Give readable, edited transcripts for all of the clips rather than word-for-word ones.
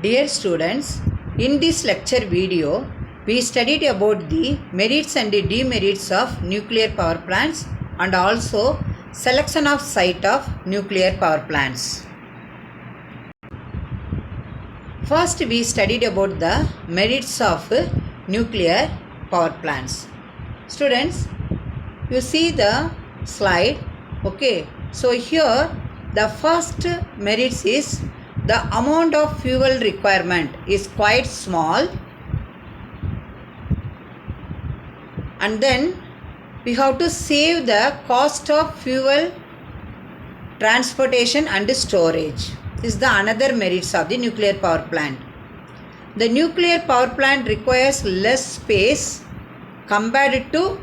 Dear students, in this lecture video, we studied about the merits and the demerits of nuclear power plants and also selection of site of nuclear power plants. First, we studied about the merits of nuclear power plants. Students, you see the slide, okay? So here the first merits is the amount of fuel requirement is quite small, and then we have to save the cost of fuel transportation and storage. This is the another merits of the nuclear power plant. The nuclear power plant requires less space compared to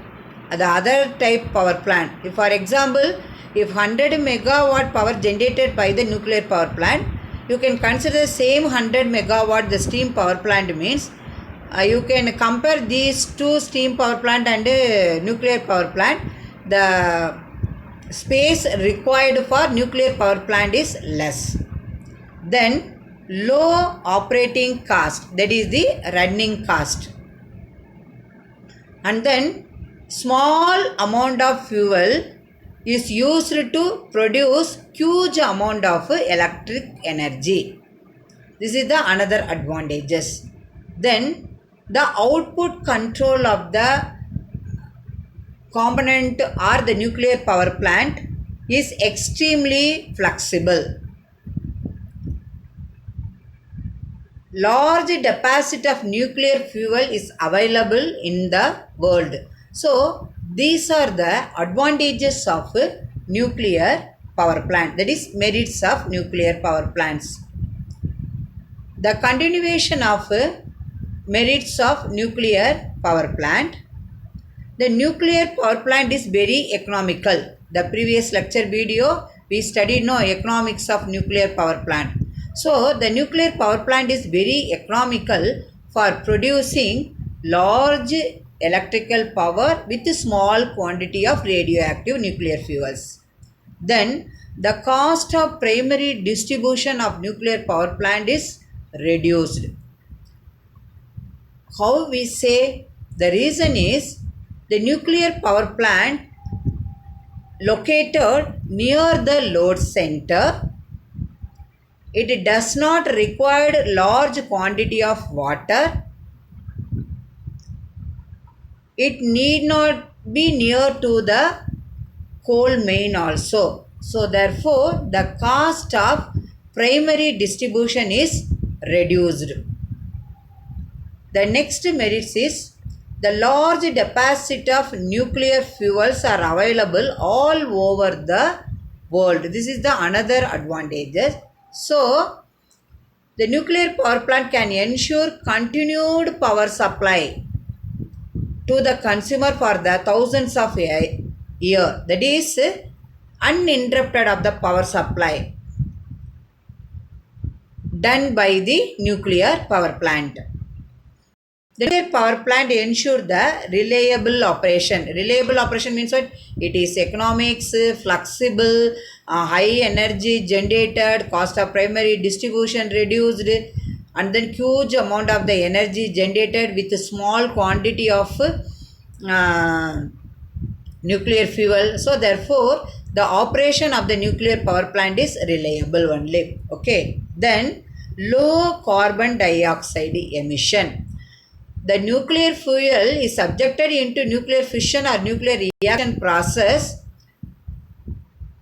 the other type power plant. If for example, if 100 megawatt power generated by the nuclear power plant, you can consider the same 100 megawatt the steam power plant means. You can compare these two steam power plant and nuclear power plant. The space required for nuclear power plant is less. Then low operating cost, that is the running cost. And then small amount of fuel is used to produce huge amount of electric energy. This is the another advantages. Then the output control of the component or the nuclear power plant is extremely flexible. Large deposit of nuclear fuel is available in the world. So these are the advantages of nuclear power plant, that is merits of nuclear power plants. The continuation of merits of nuclear power plant. The nuclear power plant is very economical. The previous lecture video we studied economics of nuclear power plant. So the nuclear power plant is very economical for producing large electrical power with a small quantity of radioactive nuclear fuels. Then the cost of primary distribution of nuclear power plant is reduced. How we say? The reason is the nuclear power plant located near the load center. It does not require large quantity of water. It need not be near to the coal main also. So therefore the cost of primary distribution is reduced. The next merits is the large deposit of nuclear fuels are available all over the world. This is the another advantages. So the nuclear power plant can ensure continued power supply to the consumer for the thousands of years. That is uninterrupted of the power supply done by the nuclear power plant. The nuclear power plant ensure the reliable operation. Reliable operation means what? It is economics, flexible, high energy generated, cost of primary distribution reduced, and then huge amount of the energy generated with a small quantity of nuclear fuel. So therefore the operation of the nuclear power plant is reliable only. Okay. Then low carbon dioxide emission. The nuclear fuel is subjected into nuclear fission or nuclear reaction process.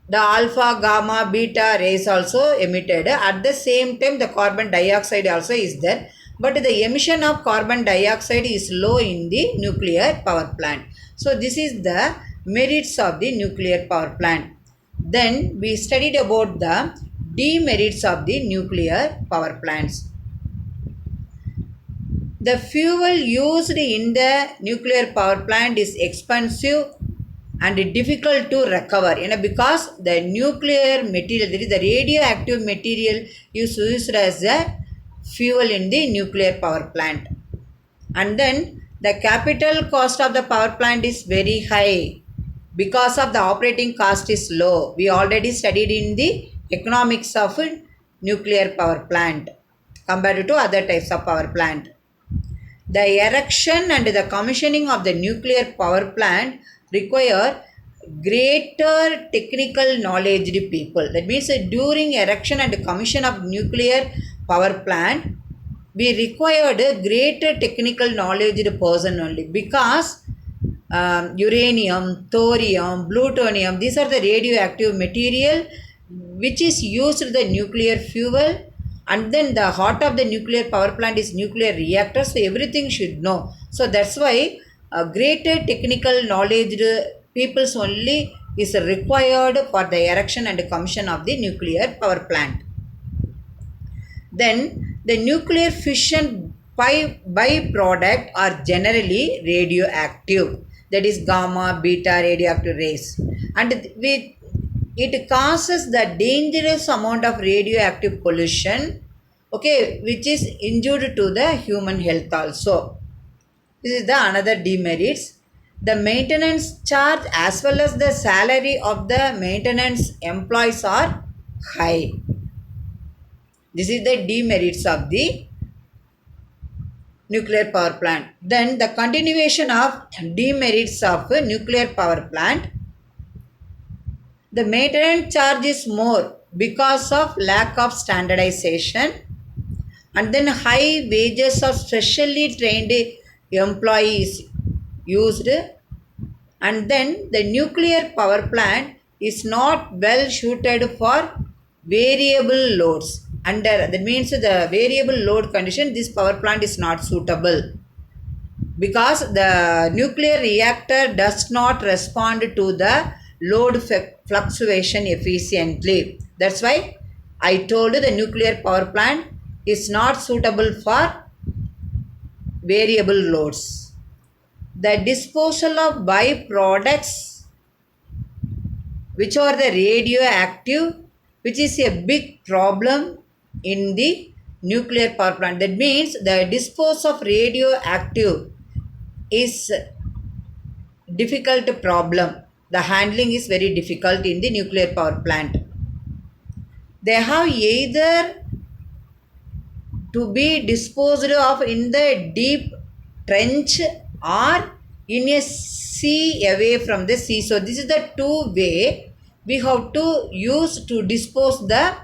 The alpha, gamma, beta rays also emitted. At the same time the carbon dioxide also is there. But the emission of carbon dioxide is low in the nuclear power plant. So this is the merits of the nuclear power plant. Then we studied about the demerits of the nuclear power plants. The fuel used in the nuclear power plant is expensive and difficult to recover, because the nuclear material, that is the radioactive material, is used as a fuel in the nuclear power plant. And then the capital cost of the power plant is very high because of the operating cost is low. We already studied in the economics of nuclear power plant. compared to other types of power plant. The erection and the commissioning of the nuclear power plant require greater technical knowledge people. That means during erection and commission of nuclear power plant, we required a greater technical knowledge person only, because uranium, thorium, plutonium, these are the radioactive material which is used the nuclear fuel, and then the heart of the nuclear power plant is nuclear reactor, so everything should know. So that's why greater technical knowledge peoples only is required for the erection and commission of the nuclear power plant. Then the nuclear fission byproduct are generally radioactive, that is gamma, beta radioactive rays, and it causes the dangerous amount of radioactive pollution, okay, which is injured to the human health also. This is the another demerits. The maintenance charge as well as the salary of the maintenance employees are high. This is the demerits of the nuclear power plant. Then the continuation of demerits of nuclear power plant. The maintenance charge is more because of lack of standardization, and then high wages of specially trained employees used, and then the nuclear power plant is not well suited for variable loads. Under that means the variable load condition, this power plant is not suitable, because the nuclear reactor does not respond to the load fluctuation efficiently. That's why I told you the nuclear power plant is not suitable for variable loads. The disposal of byproducts, which are the radioactive, which is a big problem in the nuclear power plant. That means the disposal of radioactive is difficult problem. The handling is very difficult in the nuclear power plant. They have either to be disposed of in the deep trench or in a sea away from the sea. So this is the two way we have to use to dispose the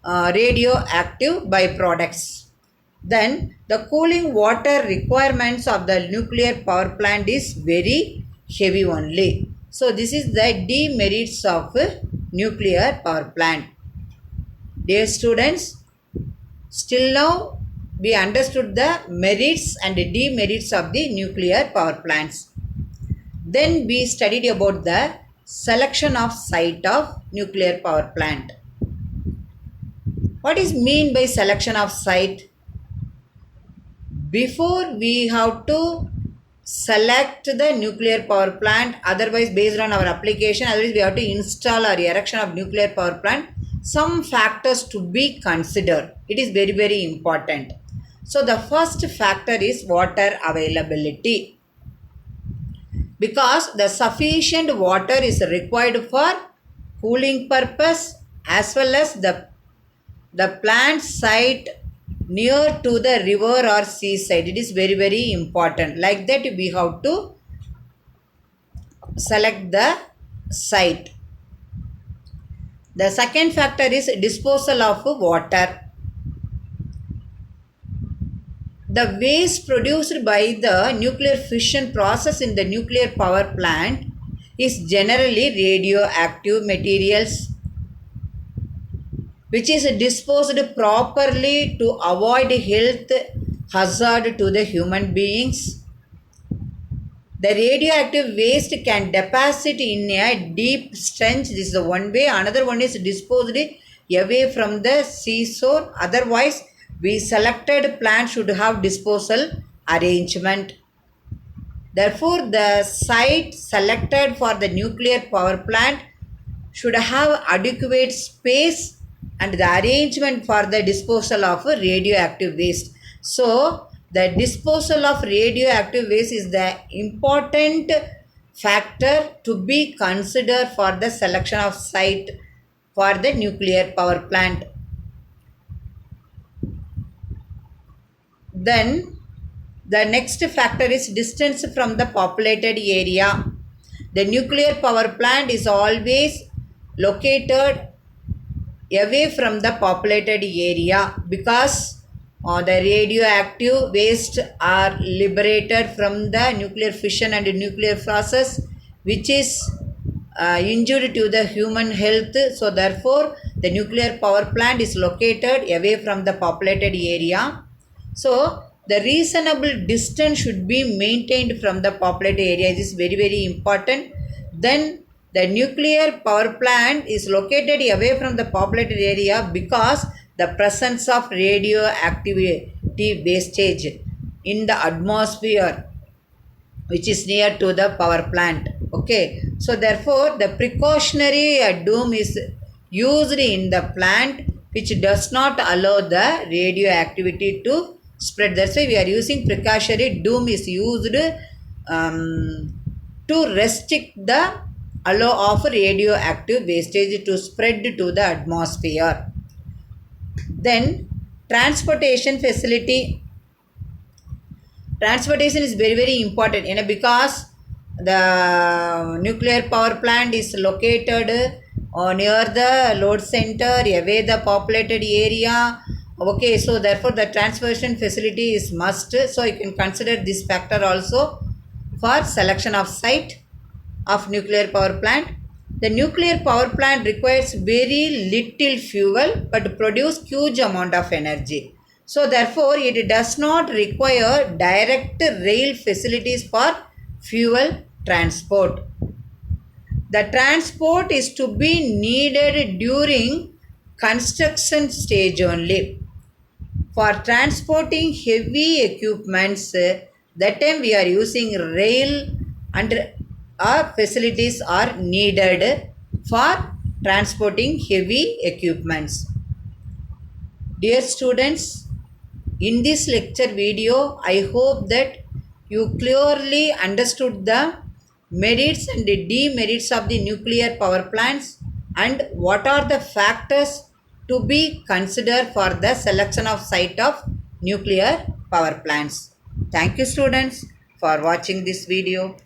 radioactive byproducts. Then the cooling water requirements of the nuclear power plant is very heavy only. So this is the demerits of nuclear power plant. Dear students, still now we understood the merits and demerits of the nuclear power plants. Then we studied about the selection of site of nuclear power plant. What is mean by selection of site? Before we have to select the nuclear power plant, otherwise based on our application, otherwise we have to install or erection of nuclear power plant, some factors to be considered. It is very, very important. So the first factor is water availability, because the sufficient water is required for cooling purpose as well as the plant site near to the river or seaside. It is very, very important. Like that we have to select the site. The second factor is disposal of water. The waste produced by the nuclear fission process in the nuclear power plant is generally radioactive materials, which is disposed properly to avoid health hazard to the human beings. The radioactive waste can deposit in a deep trench. This is the one way. Another one is disposed away from the seashore. Otherwise, we selected plant should have disposal arrangement. Therefore, the site selected for the nuclear power plant should have adequate space and the arrangement for the disposal of radioactive waste. So, the disposal of radioactive waste is the important factor to be considered for the selection of site for the nuclear power plant. Then the next factor is distance from the populated area. The nuclear power plant is always located away from the populated area because the radioactive waste are liberated from the nuclear fission and nuclear process, which is injury to the human health. So therefore the nuclear power plant is located away from the populated area. So the reasonable distance should be maintained from the populated area. This is very important. Then the nuclear power plant is located away from the populated area because the presence of radioactivity wastage in the atmosphere which is near to the power plant. Okay, so therefore the precautionary dome is used in the plant which does not allow the radioactivity to spread. That's why we are using precautionary dome is used to restrict the allow of radioactive wastage to spread to the atmosphere. Then transportation facility. Transportation is very important, because the nuclear power plant is located near the load center, away the populated area. Okay, so therefore the transportation facility is must. So you can consider this factor also for selection of site of nuclear power plant. The nuclear power plant requires very little fuel but produce huge amount of energy. So therefore it does not require direct rail facilities for fuel transport. The transport is to be needed during construction stage only. For transporting heavy equipments, that time we are using rail and facilities are needed for transporting heavy equipments. Dear students, in this lecture video, I hope that you clearly understood the merits and the demerits of the nuclear power plants and what are the factors to be considered for the selection of site of nuclear power plants. Thank you students for watching this video.